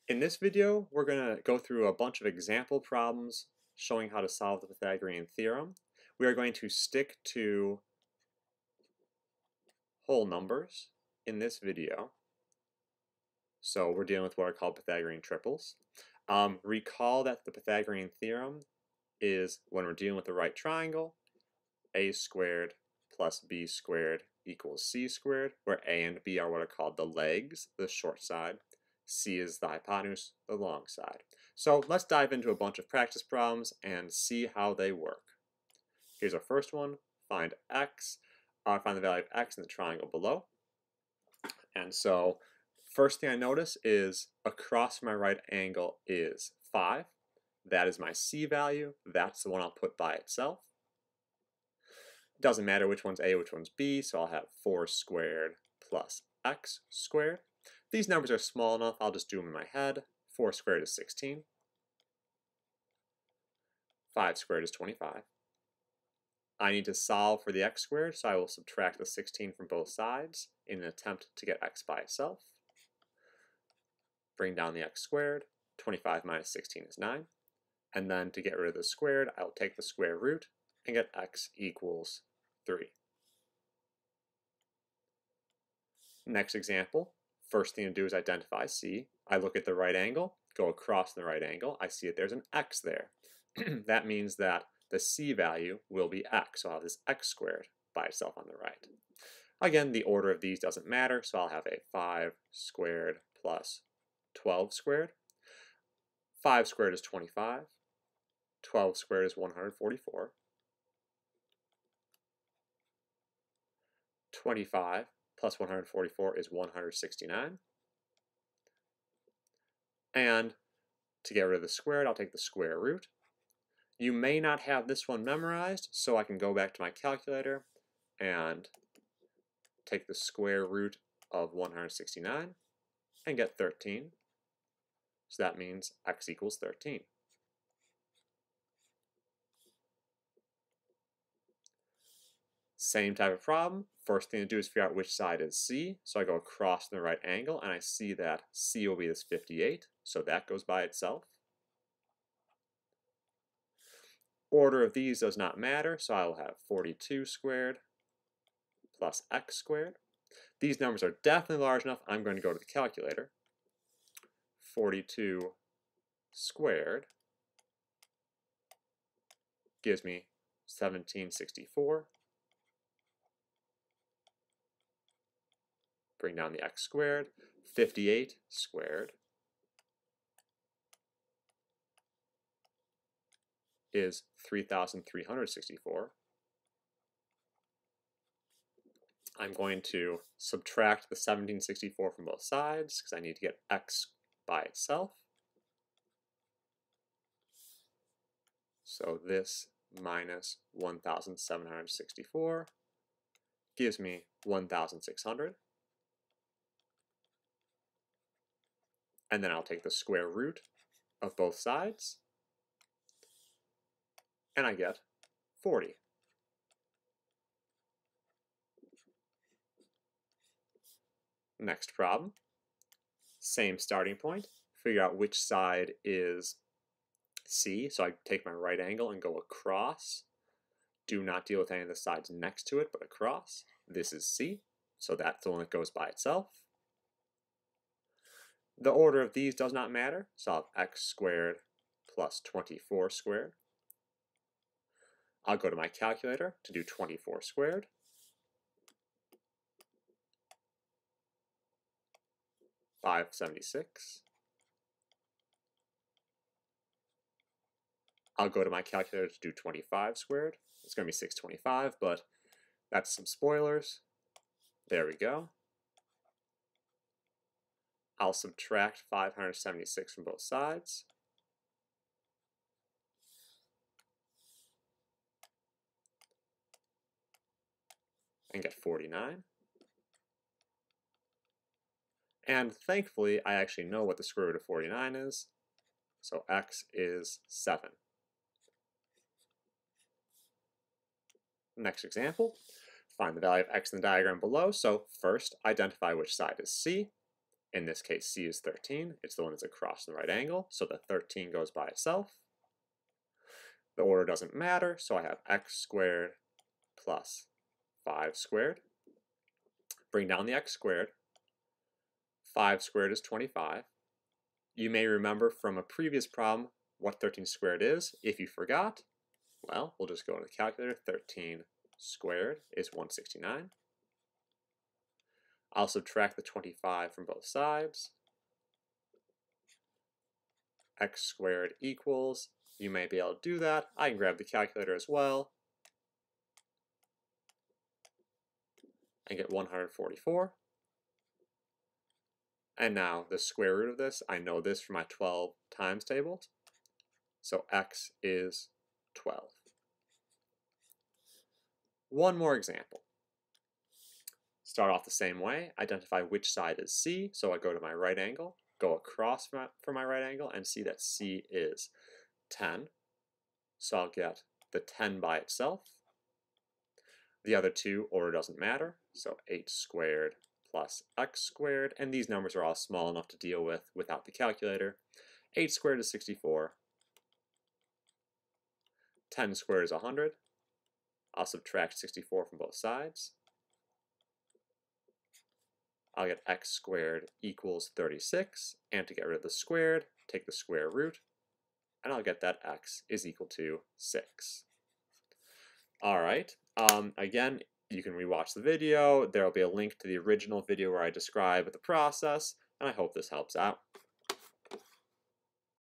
In this video, we're going to go through a bunch of example problems showing how to solve the Pythagorean theorem. We are going to stick to whole numbers in this video. So we're dealing with what are called Pythagorean triples. Recall that the Pythagorean theorem is when we're dealing with the right triangle, a squared plus b squared equals c squared, where a and b are what are called the legs, the short side. C is the hypotenuse, the long side. So let's dive into a bunch of practice problems and see how they work. Here's our first one. Find the value of x in the triangle below. And so first thing I notice is across my right angle is 5. That is my c value. That's the one I'll put by itself. Doesn't matter which one's a, which one's b, so I'll have 4 squared plus x squared. These numbers are small enough, I'll just do them in my head. 4 squared is 16. 5 squared is 25. I need to solve for the x squared, so I will subtract the 16 from both sides in an attempt to get x by itself. Bring down the x squared. 25 minus 16 is 9. And then to get rid of the squared, I will take the square root and get x equals 3. Next example. First thing to do is identify c. I look at the right angle, go across the right angle. I see that there's an x there. That means that the c value will be x. So I'll have this x squared by itself on the right. Again, the order of these doesn't matter, so I'll have a 5 squared plus 12 squared. 5 squared is 25. 12 squared is 144. 25 plus 144 is 169. And to get rid of the squared, I'll take the square root. You may not have this one memorized, so I can go back to my calculator and take the square root of 169 and get 13. So that means x equals 13. Same type of problem. First thing to do is figure out which side is c. So I go across the right angle and I see that c will be this 58. So that goes by itself. Order of these does not matter, so I will have 42 squared plus x squared. These numbers are definitely large enough. I'm going to go to the calculator. 42 squared gives me 1764. Bring down the x squared. 58 squared is 3,364. I'm going to subtract the 1764 from both sides because I need to get x by itself. So this minus 1,764 gives me 1,600. And then I'll take the square root of both sides, and I get 40. Next problem. Same starting point. Figure out which side is c. So I take my right angle and go across. Do not deal with any of the sides next to it, but across. This is c, so that's the one that goes by itself. The order of these does not matter, so I'll have x squared plus 24 squared. I'll go to my calculator to do 24 squared. $576. I'll go to my calculator to do 25 squared. It's going to be 625, but that's some spoilers. There we go. I'll subtract 576 from both sides. And get 49. And thankfully, I actually know what the square root of 49 is. So x is 7. Next example, find the value of x in the diagram below. So first, identify which side is c. In this case, c is 13. It's the one that's across the right angle, so the 13 goes by itself. The order doesn't matter, so I have x squared plus 5 squared. Bring down the x squared. 5 squared is 25. You may remember from a previous problem what 13 squared is. If you forgot, well, we'll just go to the calculator. 13 squared is 169. I'll subtract the 25 from both sides. X squared equals, you may be able to do that. I can grab the calculator as well and get 144. And now the square root of this, I know this from my 12 times table. So x is 12. One more example. Start off the same way, identify which side is c, so I go to my right angle, go across from my right angle, and see that c is 10. So I'll get the 10 by itself. The other two, order doesn't matter, so 8 squared plus x squared, and these numbers are all small enough to deal with without the calculator. 8 squared is 64. 10 squared is 100. I'll subtract 64 from both sides. I'll get x squared equals 36, and to get rid of the squared, take the square root, and I'll get that x is equal to 6. Alright, again, you can rewatch the video. There will be a link to the original video where I describe the process, and I hope this helps out.